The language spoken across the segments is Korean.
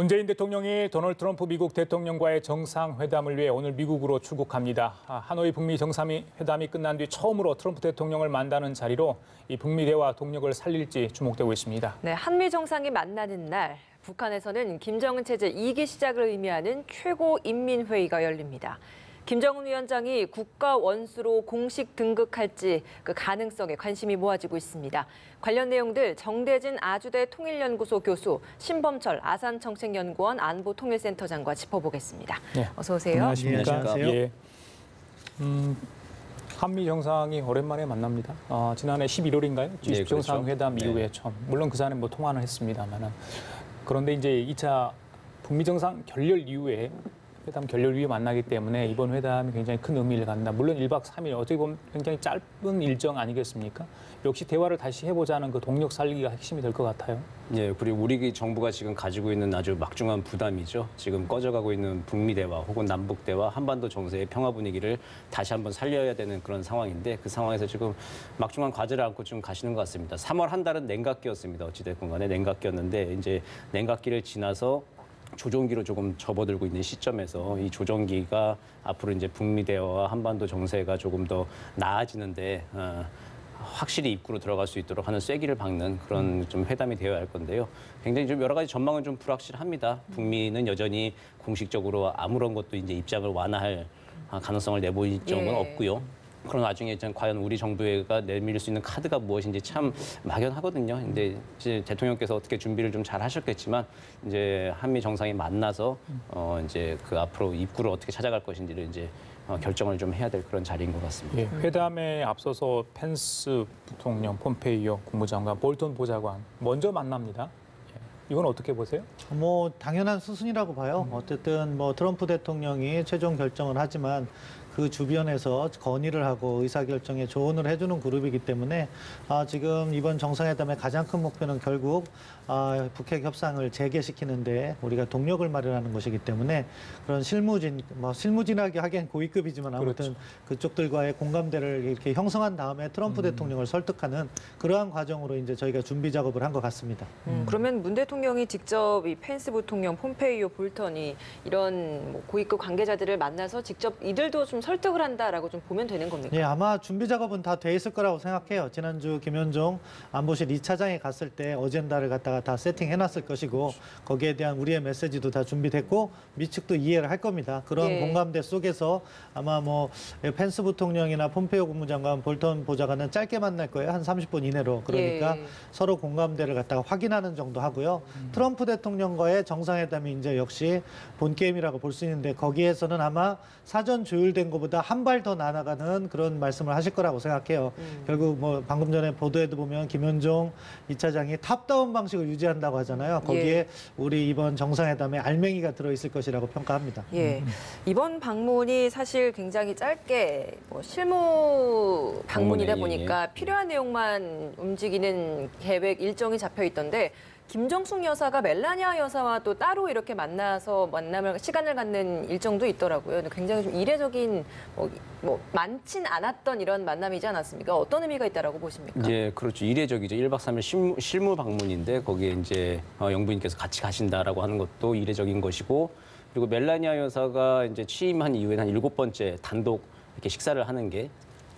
문재인 대통령이 도널드 트럼프 미국 대통령과의 정상회담을 위해 오늘 미국으로 출국합니다. 하노이 북미 정상회담이 끝난 뒤 처음으로 트럼프 대통령을 만나는 자리로 이 북미 대화 동력을 살릴지 주목되고 있습니다. 네, 한미 정상이 만나는 날 북한에서는 김정은 체제 2기 시작을 의미하는 최고인민회의가 열립니다. 김정은 위원장이 국가 원수로 공식 등극할지 그 가능성에 관심이 모아지고 있습니다. 관련 내용들 정대진 아주대 통일연구소 교수, 신범철 아산정책연구원 안보통일센터장과 짚어보겠습니다. 네. 어서 오세요. 안녕하십니까. 안녕하세요. 예. 한미 정상이 오랜만에 만납니다. 지난해 11월인가요? G20 정상회담 이후에 처음. 물론 그 전에 뭐 통화는 했습니다만은. 그런데 이제 2차 북미 정상 결렬 이후에 회담 결렬 이후에 만나기 때문에 이번 회담이 굉장히 큰 의미를 갖는다. 물론 1박 3일 어떻게 보면 굉장히 짧은 일정 아니겠습니까? 역시 대화를 다시 해보자는 그 동력 살리기가 핵심이 될 것 같아요. 예, 그리고 우리 정부가 지금 가지고 있는 아주 막중한 부담이죠. 지금 꺼져가고 있는 북미 대화 혹은 남북 대화, 한반도 정세의 평화 분위기를 다시 한번 살려야 되는 그런 상황인데 그 상황에서 지금 막중한 과제를 안고 좀 가시는 것 같습니다. 3월 한 달은 냉각기였습니다. 어찌됐건 간에 냉각기였는데 이제 냉각기를 지나서 조종기로 조금 접어들고 있는 시점에서 이 조종기가 앞으로 이제 북미 대화와 한반도 정세가 조금 더 나아지는데 확실히 입구로 들어갈 수 있도록 하는 쐐기를 박는 그런 좀 회담이 되어야 할 건데요. 굉장히 좀 여러 가지 전망은 좀 불확실합니다. 북미는 여전히 공식적으로 아무런 것도 이제 입장을 완화할 가능성을 내보인 점은 없고요. 그런 와중에 과연 우리 정부가 내밀 수 있는 카드가 무엇인지 참 막연하거든요. 근데 이제 대통령께서 어떻게 준비를 좀 잘 하셨겠지만 이제 한미 정상이 만나서 이제 그 앞으로 입구를 어떻게 찾아갈 것인지를 이제 결정을 좀 해야 될 그런 자리인 것 같습니다. 예, 회담에 앞서서 펜스 부통령, 폼페이오 국무장관, 볼턴 보좌관 먼저 만납니다. 이건 어떻게 보세요? 뭐 당연한 수순이라고 봐요. 어쨌든 뭐 트럼프 대통령이 최종 결정을 하지만 그 주변에서 건의를 하고 의사결정에 조언을 해주는 그룹이기 때문에 지금 이번 정상회담의 가장 큰 목표는 결국 북핵 협상을 재개시키는데 우리가 동력을 마련하는 것이기 때문에 그런 실무진하게 하기엔 고위급이지만 아무튼 그렇죠. 그쪽들과의 공감대를 이렇게 형성한 다음에 트럼프 대통령을 설득하는 그러한 과정으로 이제 저희가 준비 작업을 한 것 같습니다. 그러면 문 대통령이 직접 이 펜스 부통령, 폼페이오, 볼턴이 이런 뭐 고위급 관계자들을 만나서 직접 이들도 좀 설득을 한다라고 좀 보면 되는 겁니까? 예, 아마 준비 작업은 다 돼 있을 거라고 생각해요. 지난주 김현종 안보실 2차장이 갔을 때 어젠다를 갖다가 다 세팅해놨을 것이고 거기에 대한 우리의 메시지도 다 준비됐고 미측도 이해를 할 겁니다. 그런 공감대 속에서 아마 뭐 펜스 부통령이나 폼페이오 국무장관, 볼턴 보좌관은 짧게 만날 거예요. 한 30분 이내로. 그러니까 서로 공감대를 갖다가 확인하는 정도 하고요. 트럼프 대통령과의 정상회담이 이제 역시 본 게임이라고 볼 수 있는데 거기에서는 아마 사전 조율된 것보다 한 발 더 나아가는 그런 말씀을 하실 거라고 생각해요. 결국 뭐 방금 전에 보도에도 보면 김현종 2차장이 탑다운 방식을 유지한다고 하잖아요. 거기에 우리 이번 정상회담에 알맹이가 들어있을 것이라고 평가합니다. 예, 이번 방문이 사실 굉장히 짧게 뭐 실무 방문이다 보니까 필요한 내용만 움직이는 계획 일정이 잡혀 있던데 김정숙 여사가 멜라니아 여사와 또 따로 이렇게 만나서 시간을 갖는 일정도 있더라고요. 굉장히 좀 이례적인 뭐 많진 않았던 이런 만남이지 않았습니까? 어떤 의미가 있다라고 보십니까? 예, 그렇죠. 이례적이죠. 1박 3일 실무 방문인데 거기에 이제 영부인께서 같이 가신다라고 하는 것도 이례적인 것이고 그리고 멜라니아 여사가 이제 취임한 이후에 한 7번째 단독 이렇게 식사를 하는 게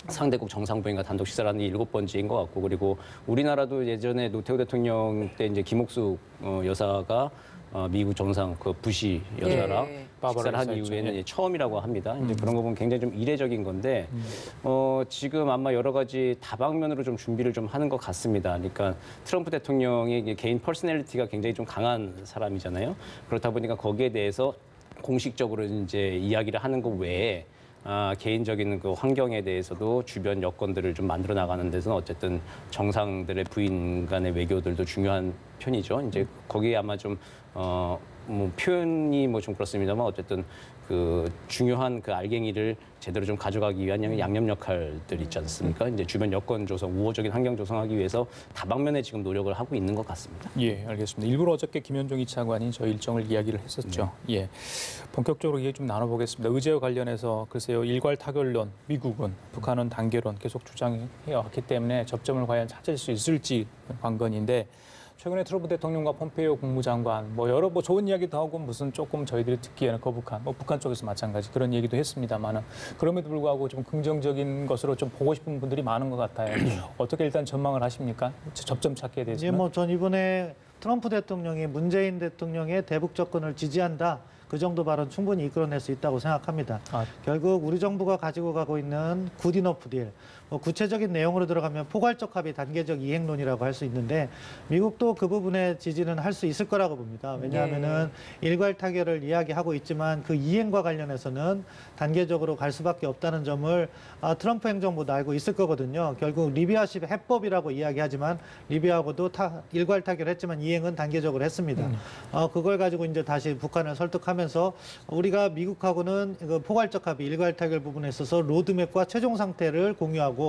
상대국 정상부인과 단독 식사를 하는 게 7번째인 것 같고 그리고 우리나라도 예전에 노태우 대통령 때 이제 김옥숙 여사가 미국 정상 그 부시 여사랑 식사를 한 이후에는 처음이라고 합니다. 이제 그런 거 보면 굉장히 좀 이례적인 건데 지금 아마 여러 가지 다방면으로 좀 준비를 좀 하는 것 같습니다. 그러니까 트럼프 대통령이 개인 퍼스널리티가 굉장히 좀 강한 사람이잖아요. 그렇다 보니까 거기에 대해서 공식적으로 이제 이야기를 하는 것 외에 개인적인 그 환경에 대해서도 주변 여건들을 좀 만들어 나가는 데서는 어쨌든 정상들의 부인 간의 외교들도 중요한 편이죠. 이제 거기에 아마 좀 뭐 표현이 뭐 좀 그렇습니다만 어쨌든 그 중요한 그 알갱이를 제대로 좀 가져가기 위한 양념 역할들 있지 않습니까? 이제 주변 여건 조성, 우호적인 환경 조성하기 위해서 다방면에 지금 노력을 하고 있는 것 같습니다. 예, 알겠습니다. 일부러 어저께 김현종 2차관이 저 일정을 이야기를 했었죠. 예, 본격적으로 얘기 좀 나눠보겠습니다. 의제와 관련해서 글쎄요, 일괄 타결론, 미국은 북한은 단계론 계속 주장해 왔기 때문에 접점을 과연 찾을 수 있을지 관건인데 최근에 트럼프 대통령과 폼페이오 국무장관 뭐 여러 뭐 좋은 이야기도 하고 무슨 조금 저희들이 듣기에는 거북한 뭐 북한 쪽에서 마찬가지 그런 얘기도 했습니다만은 그럼에도 불구하고 좀 긍정적인 것으로 좀 보고 싶은 분들이 많은 것 같아요. 어떻게 일단 전망을 하십니까? 접점 찾기에 대해서는. 예, 전 이번에 트럼프 대통령이 문재인 대통령의 대북 접근을 지지한다. 그 정도 발언 충분히 이끌어낼 수 있다고 생각합니다. 결국 우리 정부가 가지고 가고 있는 굿 이너프 딜, 구체적인 내용으로 들어가면 포괄적 합의 단계적 이행론이라고 할 수 있는데 미국도 그 부분에 지지는 할 수 있을 거라고 봅니다. 왜냐하면은 일괄 타결을 이야기하고 있지만 그 이행과 관련해서는 단계적으로 갈 수밖에 없다는 점을 트럼프 행정부도 알고 있을 거거든요. 결국 리비아식 해법이라고 이야기하지만 리비아하고도 일괄 타결했지만 이행은 단계적으로 했습니다. 그걸 가지고 이제 다시 북한을 설득하면서 우리가 미국하고는 그 포괄적 합의 일괄 타결 부분에 있어서 로드맵과 최종 상태를 공유하고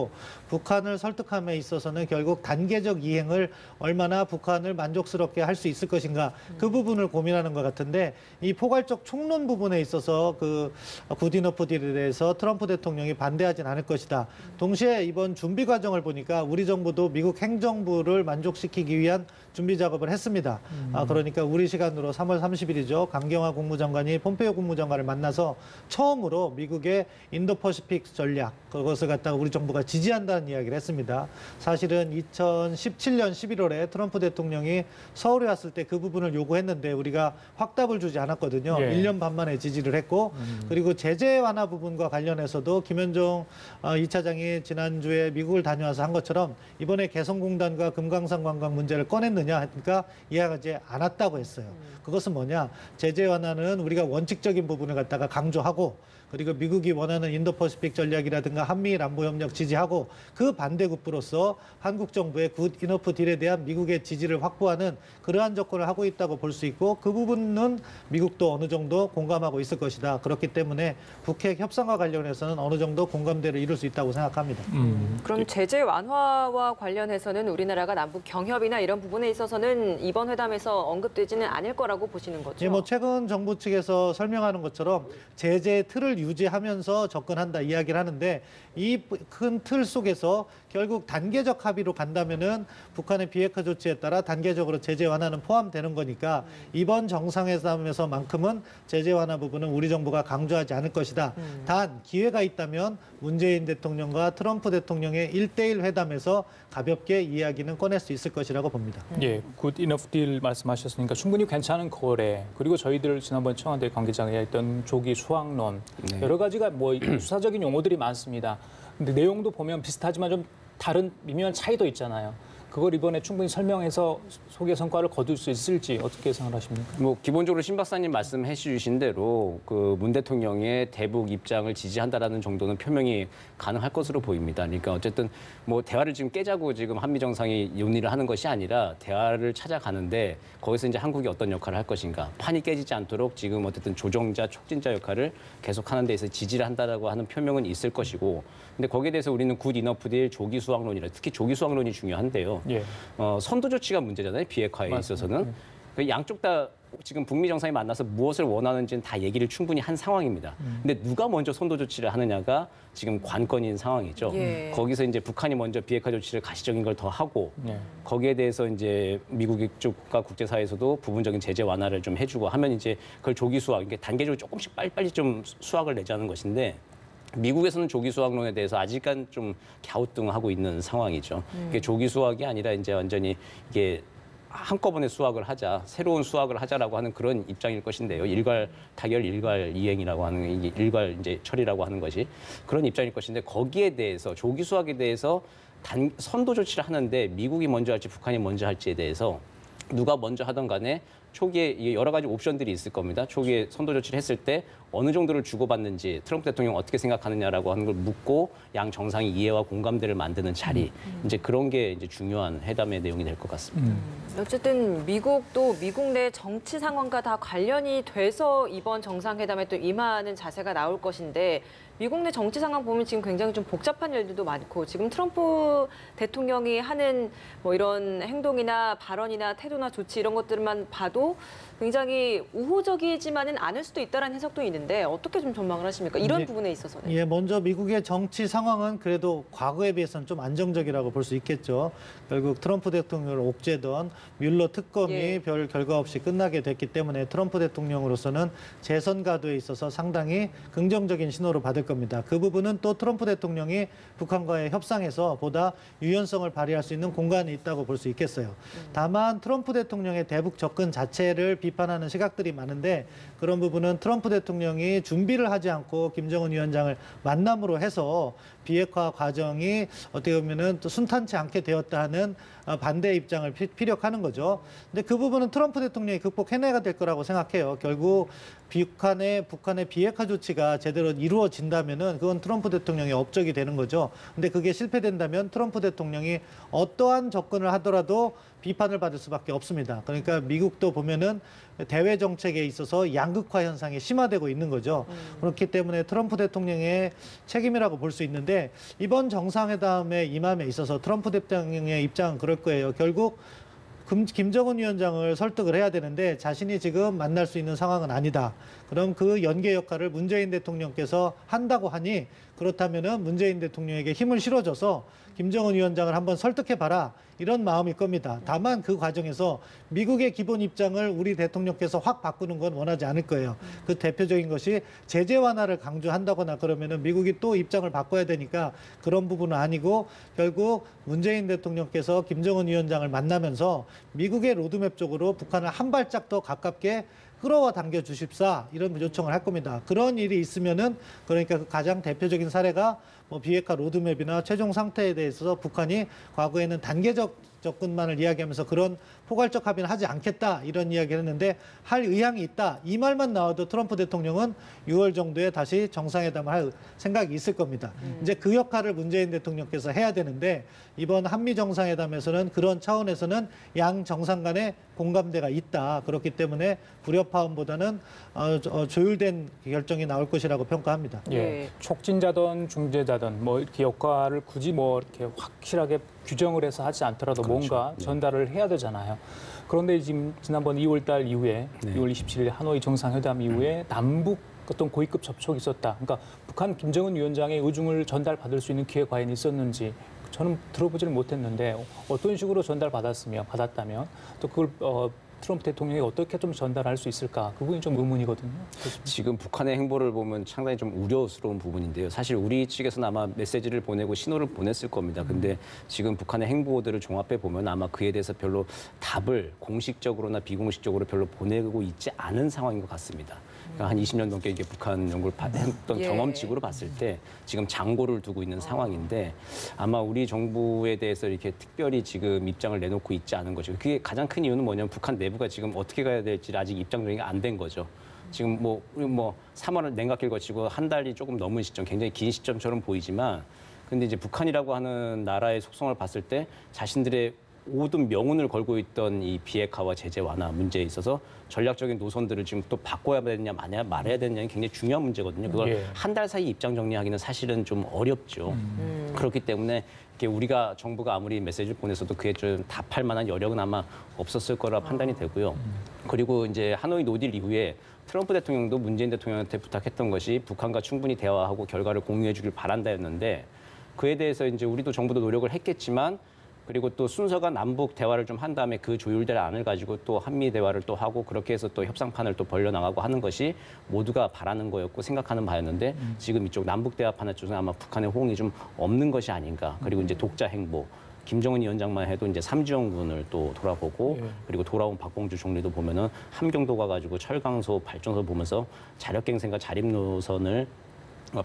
북한을 설득함에 있어서는 결국 단계적 이행을 얼마나 북한을 만족스럽게 할 수 있을 것인가 그 부분을 고민하는 것 같은데 이 포괄적 총론 부분에 있어서 그 굿 이너프 딜에 대해서 트럼프 대통령이 반대하진 않을 것이다. 동시에 이번 준비 과정을 보니까 우리 정부도 미국 행정부를 만족시키기 위한 준비 작업을 했습니다. 그러니까 우리 시간으로 3월 30일이죠. 강경화 국무장관이 폼페이오 국무장관을 만나서 처음으로 미국의 인도퍼시픽 전략 그것을 갖다가 우리 정부가 지지한다는 이야기를 했습니다. 사실은 2017년 11월에 트럼프 대통령이 서울에 왔을 때 그 부분을 요구했는데 우리가 확답을 주지 않았거든요. 예. 1년 반 만에 지지를 했고 그리고 제재 완화 부분과 관련해서도 김현종 2차장이 지난주에 미국을 다녀와서 한 것처럼 이번에 개성공단과 금강산 관광 문제를 꺼냈느냐 하니까 이해하지 않았다고 했어요. 그것은 뭐냐? 제재 완화는 우리가 원칙적인 부분을 갖다가 강조하고 그리고 미국이 원하는 인도퍼시픽 전략이라든가 한미일 안보협력 지지하고 그 반대급부로서 한국 정부의 굿 이너프 딜에 대한 미국의 지지를 확보하는 그러한 접근을 하고 있다고 볼 수 있고 그 부분은 미국도 어느 정도 공감하고 있을 것이다. 그렇기 때문에 북핵 협상과 관련해서는 어느 정도 공감대를 이룰 수 있다고 생각합니다. 그럼 제재 완화와 관련해서는 우리나라가 남북 경협이나 이런 부분에 있어서는 이번 회담에서 언급되지는 않을 거라고 보시는 거죠? 예, 최근 정부 측에서 설명하는 것처럼 제재 틀을 유지하면서 접근한다 이야기를 하는데 이 큰 틀 속에서 결국 단계적 합의로 간다면은 북한의 비핵화 조치에 따라 단계적으로 제재 완화는 포함되는 거니까 이번 정상회담에서만큼은 제재 완화 부분은 우리 정부가 강조하지 않을 것이다. 단 기회가 있다면 문재인 대통령과 트럼프 대통령의 1대1 회담에서 가볍게 이야기는 꺼낼 수 있을 것이라고 봅니다. 예, 굿 이너프 딜 말씀하셨으니까 충분히 괜찮은 거래 그리고 저희들 지난번 청와대 관계자가 했던 조기 수학론 여러 가지가 뭐 수사적인 용어들이 많습니다. 근데 내용도 보면 비슷하지만 좀 다른 미묘한 차이도 있잖아요. 그걸 이번에 충분히 설명해서 소개 성과를 거둘 수 있을지 어떻게 생각하십니까? 뭐 기본적으로 신 박사님 말씀해 주신 대로 그 문 대통령의 대북 입장을 지지한다라는 정도는 표명이 가능할 것으로 보입니다. 그러니까 어쨌든 뭐 대화를 지금 깨자고 지금 한미 정상이 논의를 하는 것이 아니라 대화를 찾아가는데 거기서 이제 한국이 어떤 역할을 할 것인가, 판이 깨지지 않도록 지금 어쨌든 조정자, 촉진자 역할을 계속하는 데에서 지지를 한다라고 하는 표명은 있을 것이고, 근데 거기에 대해서 우리는 굿 이너프 딜 조기 수학론이라 특히 조기 수학론이 중요한데요. 예. 선도 조치가 문제잖아요. 비핵화에 있어서는. 그 양쪽 다 지금 북미 정상이 만나서 무엇을 원하는지는 다 얘기를 충분히 한 상황입니다. 근데 누가 먼저 선도 조치를 하느냐가 지금 관건인 상황이죠. 예. 거기서 이제 북한이 먼저 비핵화 조치를 가시적인 걸 더 하고 예. 거기에 대해서 이제 미국 쪽과 국제사회에서도 부분적인 제재 완화를 좀 해주고 하면 이제 그걸 조기 수학, 이게 단계적으로 조금씩 빨리빨리 좀 수학을 내자는 것인데 미국에서는 조기 수학론에 대해서 아직은 좀 갸우뚱하고 있는 상황이죠. 이게 조기 수학이 아니라 이제 완전히 이게 한꺼번에 수학을 하자, 새로운 수학을 하자라고 하는 그런 입장일 것인데요. 일괄 타결, 일괄 이행이라고 하는 이게 일괄 이제 처리라고 하는 것이 그런 입장일 것인데 거기에 대해서 조기 수학에 대해서 선도 조치를 하는데 미국이 먼저 할지 북한이 먼저 할지에 대해서 누가 먼저 하던 간에 초기에 여러 가지 옵션들이 있을 겁니다. 초기에 선도 조치를 했을 때 어느 정도를 주고받는지 트럼프 대통령 어떻게 생각하느냐라고 하는 걸 묻고 양 정상이 이해와 공감대를 만드는 자리. 이제 그런 게 이제 중요한 회담의 내용이 될 것 같습니다. 어쨌든 미국도 미국 내 정치 상황과 다 관련이 돼서 이번 정상회담에 또 임하는 자세가 나올 것인데 미국 내 정치 상황 보면 지금 굉장히 좀 복잡한 일들도 많고 지금 트럼프 대통령이 하는 뭐 이런 행동이나 발언이나 태도나 조치 이런 것들만 봐도 굉장히 우호적이지만은 않을 수도 있다는 해석도 있는데 어떻게 좀 전망을 하십니까? 이런 예. 부분에 있어서는. 예, 먼저 미국의 정치 상황은 그래도 과거에 비해서는 좀 안정적이라고 볼 수 있겠죠. 결국 트럼프 대통령을 옥죄던 뮬러 특검이 예. 별 결과 없이 끝나게 됐기 때문에 트럼프 대통령으로서는 재선 가도에 있어서 상당히 긍정적인 신호를 받을 겁니다. 그 부분은 또 트럼프 대통령이 북한과의 협상에서 보다 유연성을 발휘할 수 있는 공간이 있다고 볼 수 있겠어요. 다만 트럼프 대통령의 대북 접근 자체를 비판하는 시각들이 많은데 그런 부분은 트럼프 대통령이 준비를 하지 않고 김정은 위원장을 만남으로 해서 비핵화 과정이 어떻게 보면은 또 순탄치 않게 되었다는 반대 입장을 피력하는 거죠. 근데 그 부분은 트럼프 대통령이 극복해내야 될 거라고 생각해요. 결국 북한의 비핵화 조치가 제대로 이루어진다면은 그건 트럼프 대통령의 업적이 되는 거죠. 근데 그게 실패된다면 트럼프 대통령이 어떠한 접근을 하더라도 비판을 받을 수밖에 없습니다. 그러니까 미국도 보면은 대외 정책에 있어서 양극화 현상이 심화되고 있는 거죠. 그렇기 때문에 트럼프 대통령의 책임이라고 볼 수 있는데 이번 정상회담의 임함에 있어서 트럼프 대통령의 입장은 그럴 거예요. 결국 김정은 위원장을 설득을 해야 되는데 자신이 지금 만날 수 있는 상황은 아니다. 그럼 그 연계 역할을 문재인 대통령께서 한다고 하니 그렇다면은 문재인 대통령에게 힘을 실어줘서 김정은 위원장을 한번 설득해봐라. 이런 마음일 겁니다. 다만 그 과정에서 미국의 기본 입장을 우리 대통령께서 확 바꾸는 건 원하지 않을 거예요. 그 대표적인 것이 제재 완화를 강조한다거나 그러면은 미국이 또 입장을 바꿔야 되니까 그런 부분은 아니고 결국 문재인 대통령께서 김정은 위원장을 만나면서 미국의 로드맵 쪽으로 북한을 한 발짝 더 가깝게 끌어와 당겨 주십사 이런 요청을 할 겁니다. 그런 일이 있으면은 그러니까 그 가장 대표적인 사례가 뭐 비핵화 로드맵이나 최종 상태에 대해서 북한이 과거에는 단계적 접근만을 이야기하면서 그런 포괄적 합의는 하지 않겠다 이런 이야기를 했는데 할 의향이 있다 이 말만 나와도 트럼프 대통령은 6월 정도에 다시 정상회담을 할 생각이 있을 겁니다. 이제 그 역할을 문재인 대통령께서 해야 되는데 이번 한미 정상회담에서는 그런 차원에서는 양 정상 간에 공감대가 있다. 그렇기 때문에 불협화음보다는 조율된 결정이 나올 것이라고 평가합니다. 예, 촉진자든 중재자든 뭐 이렇게 역할을 굳이 뭐 이렇게 확실하게 규정을 해서 하지 않더라도 뭔가 전달을 해야 되잖아요. 그런데 지금 지난번 2월달 이후에 2월 27일 하노이 정상회담 이후에 남북 어떤 고위급 접촉이 있었다. 그러니까 북한 김정은 위원장의 의중을 전달받을 수 있는 기회 과연 있었는지 저는 들어보지는 못했는데 어떤 식으로 받았다면 또 그걸 트럼프 대통령이 어떻게 좀 전달할 수 있을까? 그 부분이 좀 의문이거든요. 지금 북한의 행보를 보면 상당히 좀 우려스러운 부분인데요. 사실 우리 측에서는 아마 메시지를 보내고 신호를 보냈을 겁니다. 근데 지금 북한의 행보들을 종합해 보면 아마 그에 대해서 별로 답을 공식적으로나 비공식적으로 별로 보내고 있지 않은 상황인 것 같습니다. 그러니까 한 20년 넘게 이게 북한 연구를 했던 경험칙으로 봤을 때 지금 장고를 두고 있는 상황인데 아마 우리 정부에 대해서 이렇게 특별히 지금 입장을 내놓고 있지 않은 거죠. 그게 가장 큰 이유는 뭐냐면 북한 내부가 지금 어떻게 가야 될지 아직 입장 정리가 안 된 거죠. 지금 뭐 3월을 냉각길 거치고 한 달이 조금 넘은 시점, 굉장히 긴 시점처럼 보이지만 근데 이제 북한이라고 하는 나라의 속성을 봤을 때 자신들의 모든 명운을 걸고 있던 이 비핵화와 제재 완화 문제에 있어서 전략적인 노선들을 지금 또 바꿔야 되느냐 말해야 되느냐는 굉장히 중요한 문제거든요. 그걸 한 달 사이 입장 정리하기는 사실은 좀 어렵죠. 그렇기 때문에 이렇게 우리가 정부가 아무리 메시지를 보내서도 그에 좀 답할 만한 여력은 아마 없었을 거라 판단이 되고요. 그리고 이제 하노이 노딜 이후에 트럼프 대통령도 문재인 대통령한테 부탁했던 것이 북한과 충분히 대화하고 결과를 공유해 주길 바란다였는데 그에 대해서 이제 우리도 정부도 노력을 했겠지만 그리고 또 순서가 남북 대화를 좀 한 다음에 그 조율될 안을 가지고 또 한미 대화를 또 하고 그렇게 해서 또 협상판을 또 벌려나가고 하는 것이 모두가 바라는 거였고 생각하는 바였는데 지금 이쪽 남북 대화판 쪽은 아마 북한의 호응이 좀 없는 것이 아닌가. 그리고 이제 독자 행보. 김정은 위원장만 해도 이제 삼지연군을 또 돌아보고 그리고 돌아온 박봉주 총리도 보면은 함경도 가가지고 철강소 발전소 보면서 자력갱생과 자립 노선을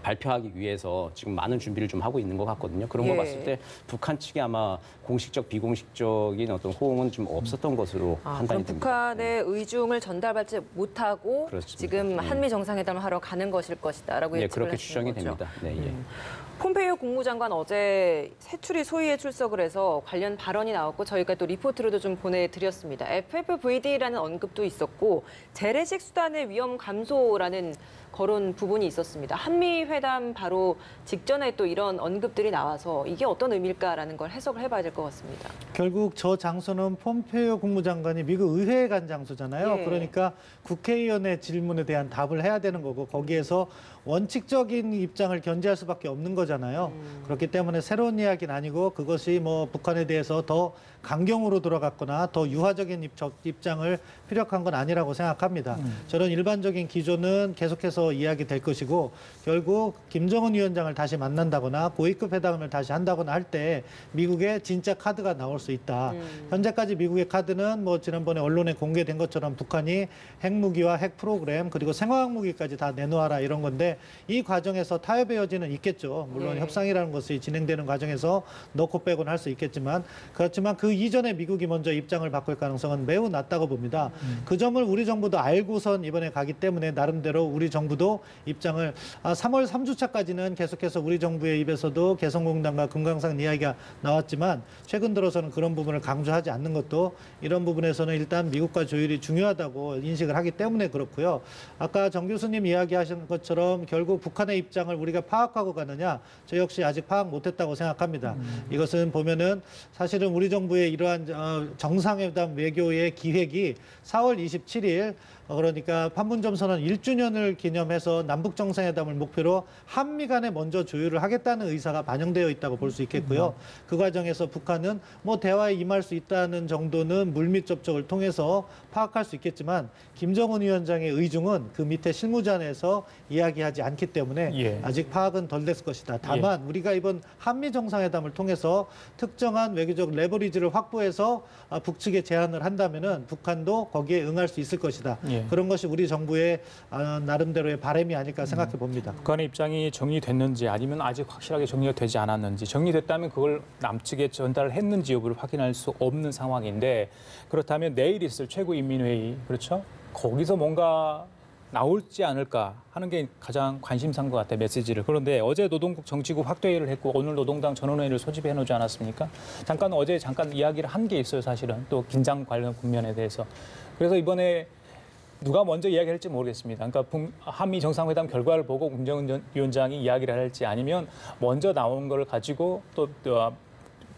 발표하기 위해서 지금 많은 준비를 좀 하고 있는 것 같거든요. 그런 걸 봤을 때 북한 측이 아마 공식적, 비공식적인 어떤 호응은 좀 없었던 것으로 판단이 됩니다. 북한의 의중을 전달받지 못하고 그렇습니다. 지금 한미 정상회담을 하러 가는 것일 것이다라고 예측을 그렇게 하시는 추정이 거죠. 됩니다. 네, 폼페이오 국무장관 어제 새추리 소위에 출석을 해서 관련 발언이 나왔고 저희가 또 리포트로도 좀 보내드렸습니다. FFVD라는 언급도 있었고 재래식 수단의 위험 감소라는 거론 부분이 있었습니다. 한미 회담 바로 직전에 또 이런 언급들이 나와서 이게 어떤 의미일까라는 걸 해석을 해봐야 될 것 같습니다. 결국 저 장소는 폼페이오 국무장관이 미국 의회에 간 장소잖아요. 예. 그러니까 국회의원의 질문에 대한 답을 해야 되는 거고 거기에서 원칙적인 입장을 견지할 수밖에 없는 거잖아요. 그렇기 때문에 새로운 이야기는 아니고 그것이 뭐 북한에 대해서 더 강경으로 돌아갔거나 더 유화적인 입장을 피력한 건 아니라고 생각합니다. 저런 일반적인 기조는 계속해서 이야기될 것이고 결국 김정은 위원장을 다시 만난다거나 고위급 회담을 다시 한다거나 할 때 미국의 진짜 카드가 나올 수 있다. 현재까지 미국의 카드는 뭐 지난번에 언론에 공개된 것처럼 북한이 핵무기와 핵 프로그램 그리고 생화학 무기까지 다 내놓아라 이런 건데 이 과정에서 타협의 여지는 있겠죠. 물론 네. 협상이라는 것이 진행되는 과정에서 넣고 빼고는 할 수 있겠지만 그렇지만 그 이전에 미국이 먼저 입장을 바꿀 가능성은 매우 낮다고 봅니다. 그 점을 우리 정부도 알고선 이번에 가기 때문에 나름대로 우리 정부도 입장을 3월 3주차까지는 계속해서 우리 정부의 입에서도 개성공단과 금강산 이야기가 나왔지만 최근 들어서는 그런 부분을 강조하지 않는 것도 이런 부분에서는 일단 미국과 조율이 중요하다고 인식을 하기 때문에 그렇고요. 아까 정 교수님 이야기하신 것처럼 결국 북한의 입장을 우리가 파악하고 가느냐 저 역시 아직 파악 못했다고 생각합니다. 이것은 보면은 사실은 우리 정부의 이러한 정상회담 외교의 기획이 4월 27일 그러니까 판문점 선언 1주년을 기념해서 남북 정상회담을 목표로 한미 간에 먼저 조율을 하겠다는 의사가 반영되어 있다고 볼 수 있겠고요. 그 과정에서 북한은 뭐 대화에 임할 수 있다는 정도는 물밑 접촉을 통해서 파악할 수 있겠지만 김정은 위원장의 의중은 그 밑에 실무자에서 이야기하지 않기 때문에 예. 아직 파악은 덜 됐을 것이다. 다만 우리가 이번 한미 정상회담을 통해서 특정한 외교적 레버리지를 확보해서 북측에 제안을 한다면은 북한도 거기에 응할 수 있을 것이다. 예. 그런 것이 우리 정부의 나름대로의 바람이 아닐까 생각해 봅니다. 북한의 입장이 정리됐는지 아니면 아직 확실하게 정리가 되지 않았는지 정리됐다면 그걸 남측에 전달을 했는지 여부를 확인할 수 없는 상황인데 그렇다면 내일 있을 최고인민회의 그렇죠? 거기서 뭔가 나올지 않을까 하는 게 가장 관심사인 것 같아요, 메시지를. 그런데 어제 노동국 정치국 확대회의를 했고 오늘 노동당 전원회의를 소집해 놓지 않았습니까? 어제 잠깐 이야기를 한 게 있어요, 사실은. 또 긴장 관련 국면에 대해서. 그래서 이번에 누가 먼저 이야기할지 모르겠습니다. 그러니까 한미 정상회담 결과를 보고 김정은 위원장이 이야기를 할지 아니면 먼저 나온 걸 가지고 또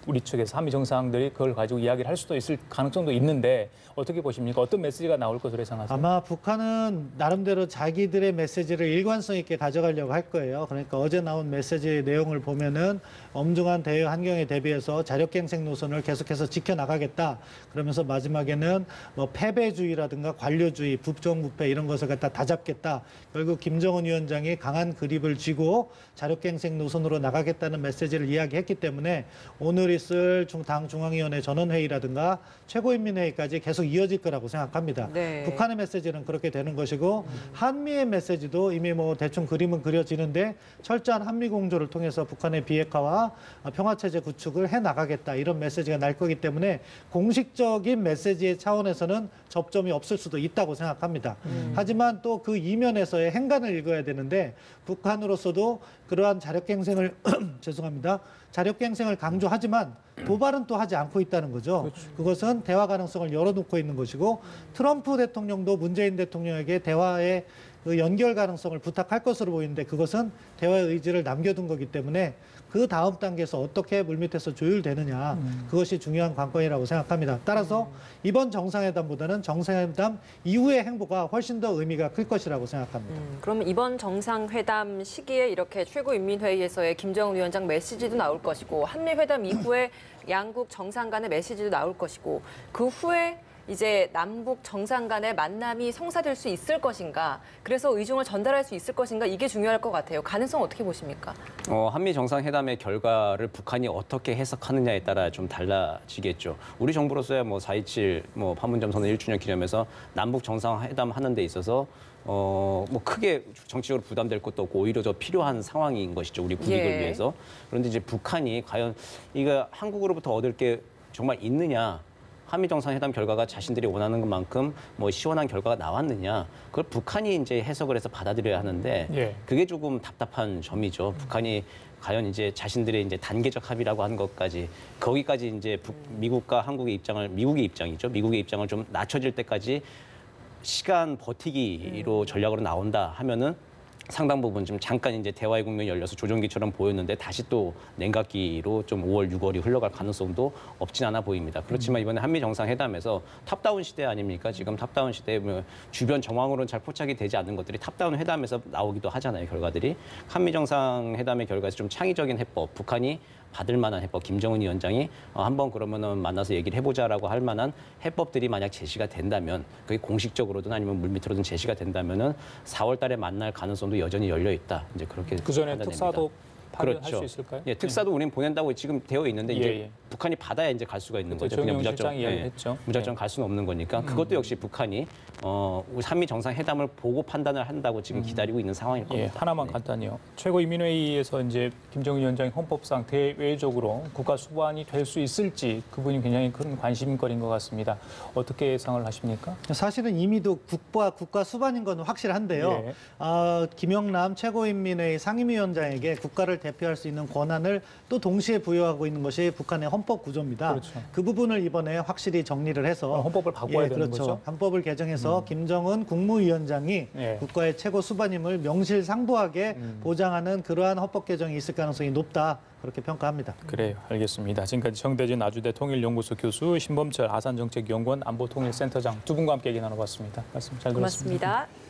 우리 측에서 한미 정상들이 그걸 가지고 이야기를 할 수도 있을 가능성도 있는데 어떻게 보십니까? 어떤 메시지가 나올 것으로 예상하세요? 아마 북한은 나름대로 자기들의 메시지를 일관성 있게 가져가려고 할 거예요. 그러니까 어제 나온 메시지의 내용을 보면은 엄중한 대외 환경에 대비해서 자력갱생 노선을 계속해서 지켜나가겠다. 그러면서 마지막에는 뭐 패배주의라든가 관료주의, 부정부패 이런 것을 갖다 다잡겠다. 결국 김정은 위원장이 강한 그립을 쥐고 자력갱생 노선으로 나가겠다는 메시지를 이야기했기 때문에 오늘 있을 당 중앙위원회 전원회의라든가 최고인민회의까지 계속 이어질 거라고 생각합니다. 네. 북한의 메시지는 그렇게 되는 것이고 한미의 메시지도 이미 뭐 대충 그림은 그려지는데 철저한 한미 공조를 통해서 북한의 비핵화와 평화체제 구축을 해나가겠다 이런 메시지가 날 거기 때문에 공식적인 메시지의 차원에서는 접점이 없을 수도 있다고 생각합니다. 하지만 또 그 이면에서의 행간을 읽어야 되는데 북한으로서도 그러한 자력갱생을 죄송합니다. 자력갱생을 강조하지만 도발은 또 하지 않고 있다는 거죠. 그렇죠. 그것은 대화 가능성을 열어놓고 있는 것이고 트럼프 대통령도 문재인 대통령에게 대화의 그 연결 가능성을 부탁할 것으로 보이는데 그것은 대화의 의지를 남겨둔 거기 때문에 그 다음 단계에서 어떻게 물밑에서 조율되느냐 그것이 중요한 관건이라고 생각합니다. 따라서 이번 정상회담보다는 정상회담 이후의 행보가 훨씬 더 의미가 클 것이라고 생각합니다. 그럼 이번 정상회담 시기에 이렇게 최고인민회의에서의 김정은 위원장 메시지도 나올 것이고 한미회담 이후에 양국 정상 간의 메시지도 나올 것이고 그 후에 이제 남북 정상 간의 만남이 성사될 수 있을 것인가, 그래서 의중을 전달할 수 있을 것인가, 이게 중요할 것 같아요. 가능성 어떻게 보십니까? 한미 정상회담의 결과를 북한이 어떻게 해석하느냐에 따라 좀 달라지겠죠. 우리 정부로서야 뭐 4.27 판문점 선언 1주년 기념해서 남북 정상회담 하는 데 있어서 뭐 크게 정치적으로 부담될 것도 없고 오히려 더 필요한 상황인 것이죠. 우리 국익을 예. 위해서. 그런데 이제 북한이 과연 이거 한국으로부터 얻을 게 정말 있느냐? 한미 정상회담 결과가 자신들이 원하는 것만큼 뭐 시원한 결과가 나왔느냐, 그걸 북한이 이제 해석을 해서 받아들여야 하는데 예. 그게 조금 답답한 점이죠. 북한이 과연 이제 자신들의 이제 단계적 합의라고 하는 것까지 거기까지 이제 미국과 한국의 입장을 미국의 입장을 좀 낮춰질 때까지 시간 버티기로 전략으로 나온다 하면은 상당 부분 좀 잠깐 이제 대화의 국면이 열려서 조정기처럼 보였는데 다시 또 냉각기로 좀 5월, 6월이 흘러갈 가능성도 없진 않아 보입니다. 그렇지만 이번에 한미 정상회담에서 탑다운 시대 아닙니까? 지금 탑다운 시대에 뭐 주변 정황으로는 잘 포착이 되지 않는 것들이 탑다운 회담에서 나오기도 하잖아요, 결과들이. 한미 정상회담의 결과에서 좀 창의적인 해법, 북한이 받을 만한 해법, 김정은 위원장이 한번 그러면은 만나서 얘기를 해보자라고 할 만한 해법들이 만약 제시가 된다면, 그게 공식적으로든 아니면 물밑으로든 제시가 된다면은 4월달에 만날 가능성도 여전히 열려 있다. 이제 그렇게 그 전에 판단됩니다. 특사도 파견할 그렇죠. 수 있을까요? 예, 특사도 우리는 보낸다고 지금 되어 있는데 이제 예. 북한이 받아야 이제 갈 수가 있는 그렇죠. 거죠. 정영 실장이 이야기했죠. 무작정 갈 수는 없는 거니까 그것도 역시 북한이 우리 한미 정상회담을 보고 판단을 한다고 지금 기다리고 있는 상황일 겁니다. 예, 하나만 네. 간단히요. 최고인민회의에서 이제 김정은 위원장이 헌법상 대외적으로 국가 수반이 될 수 있을지 그분이 굉장히 큰 관심거리인 것 같습니다. 어떻게 예상을 하십니까? 사실은 이미도 국가 수반인 건 확실한데요. 예. 김영남 최고인민회의 상임위원장에게 국가를 대표할 수 있는 권한을 또 동시에 부여하고 있는 것이 북한의 헌법 구조입니다. 그렇죠. 그 부분을 이번에 확실히 정리를 해서 헌법을 바꿔야 되는 그렇죠. 거죠? 헌법을 개정해서 김정은 국무위원장이 예. 국가의 최고 수반임을 명실상부하게 보장하는 그러한 헌법 개정이 있을 가능성이 높다. 그렇게 평가합니다. 그래요. 알겠습니다. 지금까지 정대진 아주대 통일연구소 교수, 신범철 아산정책연구원 안보통일센터장 두 분과 함께 얘기 나눠봤습니다. 말씀 잘 들었습니다. 고맙습니다.